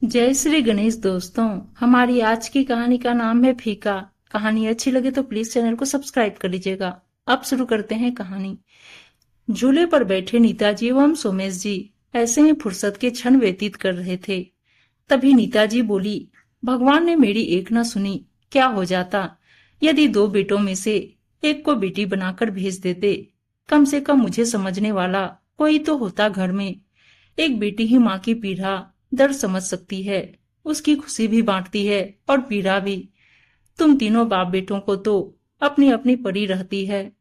जय श्री गणेश दोस्तों। हमारी आज की कहानी का नाम है फीका। कहानी अच्छी लगे तो प्लीज चैनल को सब्सक्राइब कर लीजिएगा। अब शुरू करते हैं कहानी। झूले पर बैठे नीताजी एवं सोमेश जी ऐसे ही फुर्सत के क्षण व्यतीत कर रहे थे। तभी नीताजी बोली, भगवान ने मेरी एक न सुनी। क्या हो जाता यदि दो बेटों में से एक को बेटी बनाकर भेज देते। कम से कम मुझे समझने वाला कोई तो होता घर में। एक बेटी ही माँ की पीड़ा दर्द समझ सकती है, उसकी खुशी भी बांटती है और पीड़ा भी। तुम तीनों बाप बेटों को तो अपनी अपनी पड़ी रहती है।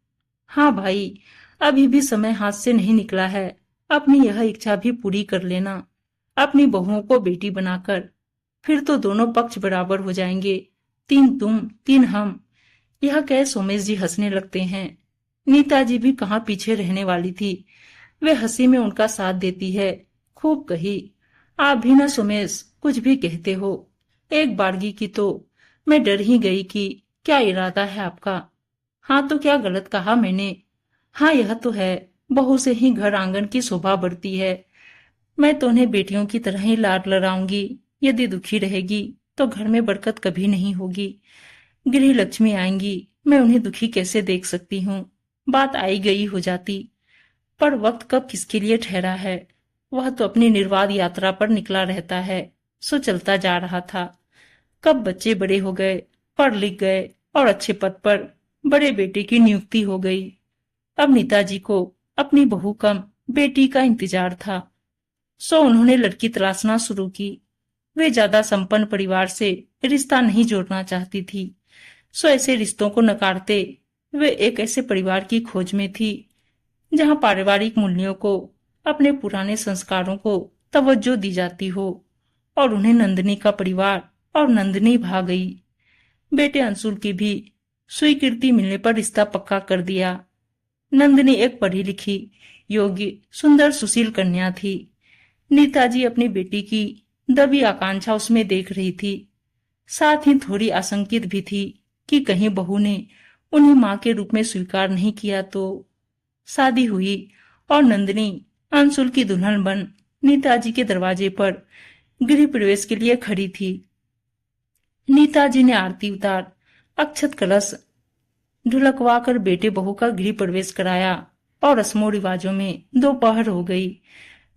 हाँ भाई, अभी भी समय हाथ से नहीं निकला है। अपनी यह इच्छा भी पूरी कर लेना, अपनी बहुओं को बेटी बनाकर। फिर तो दोनों पक्ष बराबर हो जाएंगे। तीन तुम तीन हम। यह कह सोमेश जी हंसने लगते हैं। नीताजी भी कहाँ पीछे रहने वाली थी। वे हंसी में उनका साथ देती है। खूब कही, आप भी न सोमेश कुछ भी कहते हो। एक बारगी की तो मैं डर ही गई कि क्या इरादा है आपका। हाँ तो क्या गलत कहा मैंने। हाँ यह तो है, बहू से ही घर आंगन की शोभा बढ़ती है। मैं तो उन्हें बेटियों की तरह ही लाड लड़ाऊंगी। यदि दुखी रहेगी तो घर में बरकत कभी नहीं होगी। गृह लक्ष्मी आएंगी, मैं उन्हें दुखी कैसे देख सकती हूँ। बात आई गई हो जाती। पर वक्त कब किसके लिए ठहरा है। वह तो अपनी निर्वाध यात्रा पर निकला रहता है, सो चलता जा रहा था। कब बच्चे बड़े हो गए, पढ़ लिख गए और अच्छे पद पर बड़े बेटे की नियुक्ति हो गई। अब नेताजी को अपनी बहू कम बेटी का इंतजार था। सो उन्होंने लड़की तलाशना शुरू की। वे ज्यादा संपन्न परिवार से रिश्ता नहीं जोड़ना चाहती थी। सो ऐसे रिश्तों को नकारते वे एक ऐसे परिवार की खोज में थी जहां पारिवारिक मूल्यों को, अपने पुराने संस्कारों को तवज्जो दी जाती हो। और उन्हें नंदिनी का परिवार और नंदिनी भा गई। बेटे अंशुल की भी स्वीकृति मिलने पर रिश्ता पक्का कर दिया। नंदिनी एक पढ़ी लिखी, योग्य, सुंदर, सुशील कन्या थी। नीताजी अपनी बेटी की दबी आकांक्षा उसमें देख रही थी। साथ ही थोड़ी आशंकित भी थी कि कहीं बहू ने उन्हें मां के रूप में स्वीकार नहीं किया तो। शादी हुई और नंदिनी अंशुल की दुल्हन बन नीताजी के दरवाजे पर गृह प्रवेश के लिए खड़ी थी। नीताजी ने आरती उतार अक्षत कलश ढुलकवा कर बेटे बहू का गृह प्रवेश कराया और रस्मों रिवाजों में दोपहर हो गई।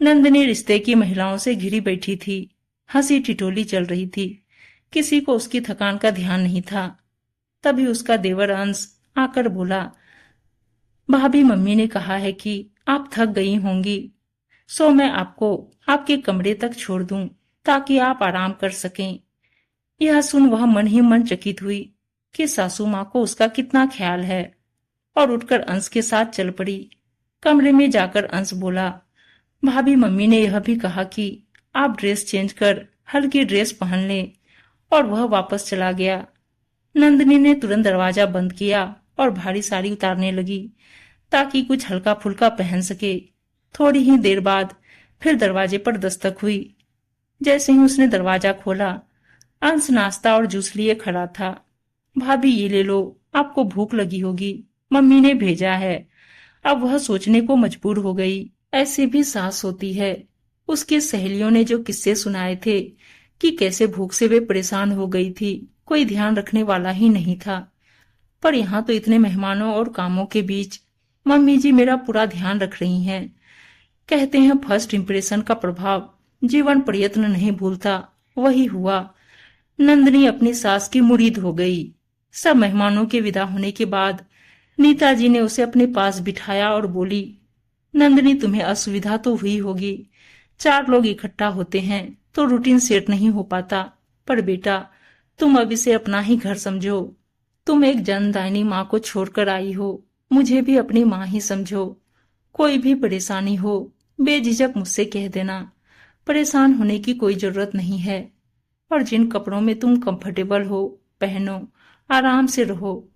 नंदिनी रिश्ते की महिलाओं से घिरी बैठी थी। हंसी ठिठोली चल रही थी। किसी को उसकी थकान का ध्यान नहीं था। तभी उसका देवर अंश आकर बोला, भाभी मम्मी ने कहा है कि आप थक गई होंगी, सो मैं आपको आपके कमरे तक छोड़ दूं ताकि आप आराम कर सकें। यह सुन वह मन ही मन चकित हुई कि सासू माँ को उसका कितना ख्याल है और उठकर अंश के साथ चल पड़ी। कमरे में जाकर अंश बोला, भाभी मम्मी ने यह भी कहा कि आप ड्रेस चेंज कर हल्की ड्रेस पहन लें। और वह वापस चला गया। नंदिनी ने तुरंत दरवाजा बंद किया और भारी साड़ी उतारने लगी ताकि कुछ हल्का फुल्का पहन सके। थोड़ी ही देर बाद फिर दरवाजे पर दस्तक हुई। जैसे ही उसने दरवाजा खोला, अंश नाश्ता और जूस लिए खड़ा था। भाभी ये ले लो, आपको भूख लगी होगी, मम्मी ने भेजा है। अब वह सोचने को मजबूर हो गई, ऐसी भी सास होती है। उसकी सहेलियों ने जो किस्से सुनाए थे कि कैसे भूख से वे परेशान हो गई थी, कोई ध्यान रखने वाला ही नहीं था। पर यहाँ तो इतने मेहमानों और कामों के बीच मम्मी जी मेरा पूरा ध्यान रख रही हैं। कहते हैं फर्स्ट इंप्रेशन का प्रभाव जीवन प्रयत्न नहीं भूलता। वही हुआ। नंदिनी अपनी सास की मुरीद हो गई। सब मेहमानों के विदा होने के बाद नीताजी ने उसे अपने पास बिठाया और बोली, नंदिनी तुम्हें असुविधा तो हुई होगी। 4 लोग इकट्ठा होते हैं तो रूटीन सेट नहीं हो पाता। पर बेटा, तुम अब इसे अपना ही घर समझो। तुम एक जनदायनी माँ को छोड़कर आई हो, मुझे भी अपनी माँ ही समझो। कोई भी परेशानी हो बेझिझक मुझसे कह देना। परेशान होने की कोई जरूरत नहीं है। और जिन कपड़ों में तुम कंफर्टेबल हो पहनो, आराम से रहो।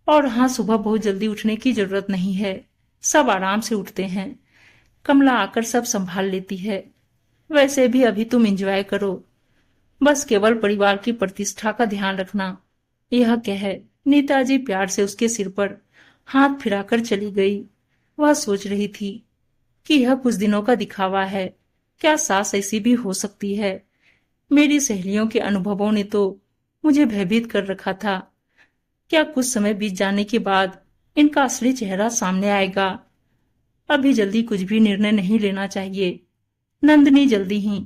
और हाँ, सुबह बहुत जल्दी उठने की जरूरत नहीं है, सब आराम से उठते हैं। कमला आकर सब संभाल लेती है। वैसे भी अभी तुम एंजॉय करो, बस केवल परिवार की प्रतिष्ठा का ध्यान रखना। यह कह नेताजी प्यार से उसके सिर पर हाथ फिराकर चली गई। वह सोच रही थी कि यह कुछ दिनों का दिखावा है। क्या सास ऐसी भी हो सकती है मेरी सहेलियों के अनुभवों ने तो मुझे भयभीत कर रखा था। क्या कुछ समय बीत जाने के बाद इनका असली चेहरा सामने आएगा? अभी जल्दी कुछ भी निर्णय नहीं लेना चाहिए। नंदिनी जल्दी ही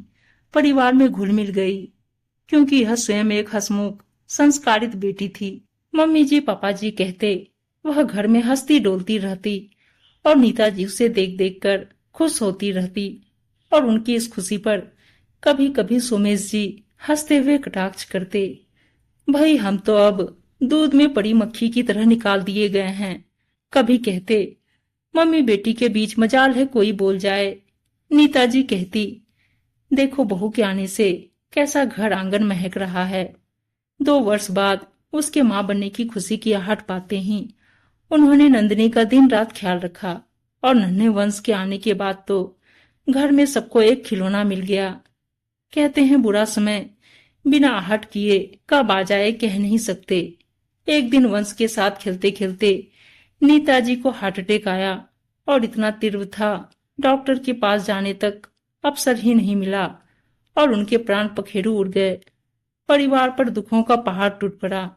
परिवार में घुल मिल गई, क्योंकि यह स्वयं एक हंसमुख संस्कारित बेटी थी। मम्मी जी पापा जी कहते, वह घर में हंसती डोलती रहती और नीता जी उसे देख देख कर खुश होती रहती। और उनकी इस खुशी पर कभी कभी सोमेश जी हंसते हुए कटाक्ष करते, भाई हम तो अब दूध में पड़ी मक्खी की तरह निकाल दिए गए हैं। कभी कहते, मम्मी बेटी के बीच मजाल है कोई बोल जाए। नीता जी कहती, देखो बहू के आने से कैसा घर आंगन महक रहा है। 2 वर्ष बाद उसके माँ बनने की खुशी की आहट पाते ही उन्होंने नंदिनी का दिन रात ख्याल रखा। और नन्हे वंश के आने के बाद तो घर में सबको एक खिलौना मिल गया। कहते हैं बुरा समय बिना आहट किए कब आ जाए कह नहीं सकते। एक दिन वंश के साथ खेलते खेलते नीताजी को हार्ट अटैक आया और इतना तीव्र था, डॉक्टर के पास जाने तक अवसर ही नहीं मिला और उनके प्राण पखेरु उड़ गए। परिवार पर दुखों का पहाड़ टूट पड़ा।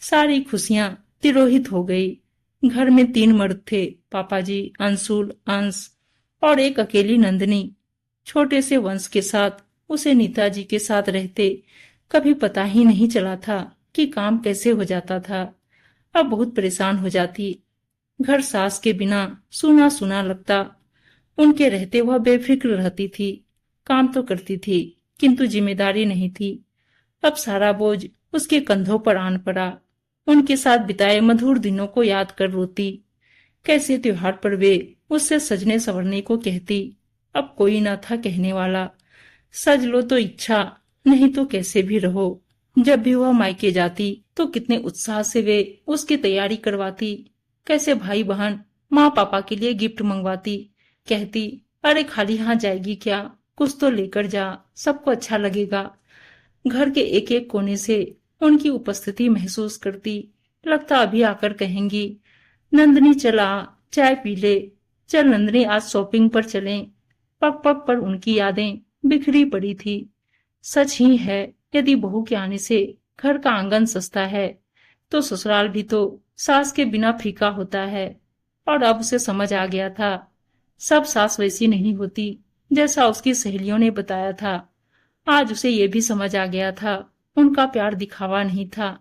सारी खुशियां तिरोहित हो गई। घर में 3 मर्द थे, पापा जी, अंशुल, अंश और एक अकेली नंदिनी। छोटे से वंश के साथ उसे नीताजी के साथ रहते कभी पता ही नहीं चला था कि काम कैसे हो जाता था। अब बहुत परेशान हो जाती। घर सास के बिना सूना सूना लगता। उनके रहते वह बेफिक्र रहती थी। काम तो करती थी किंतु जिम्मेदारी नहीं थी। अब सारा बोझ उसके कंधों पर आन पड़ा। उनके साथ बिताए मधुर दिनों को याद कर रोती। कैसे त्योहार पर वे उससे सजने संवरने को कहती। अब कोई न था कहने वाला, सज लो तो इच्छा, नहीं तो कैसे भी रहो। जब भी वह मायके जाती तो कितने उत्साह से वे उसकी तैयारी करवाती। कैसे भाई बहन माँ पापा के लिए गिफ्ट मंगवाती। कहती, अरे खाली हाथ जाएगी क्या, कुछ तो लेकर जा, सबको अच्छा लगेगा। घर के एक एक कोने से उनकी उपस्थिति महसूस करती। लगता अभी आकर कहेंगी, नंदिनी चला चाय पी ले, चल नंदिनी आज शॉपिंग पर चलें। पग पग पर उनकी यादें बिखरी पड़ी थी। सच ही है, यदि बहू के आने से घर का आंगन सस्ता है तो ससुराल भी तो सास के बिना फीका होता है। और अब उसे समझ आ गया था, सब सास वैसी नहीं होती जैसा उसकी सहेलियों ने बताया था। आज उसे ये भी समझ आ गया था, उनका प्यार दिखावा नहीं था,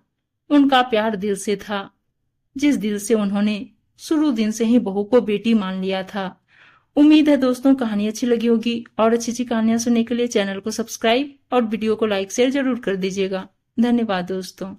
उनका प्यार दिल से था। जिस दिल से उन्होंने शुरू दिन से ही बहू को बेटी मान लिया था। उम्मीद है दोस्तों कहानी अच्छी लगी होगी और अच्छी अच्छी कहानियां सुनने के लिए चैनल को सब्सक्राइब और वीडियो को लाइक शेयर जरूर कर दीजिएगा। धन्यवाद दोस्तों।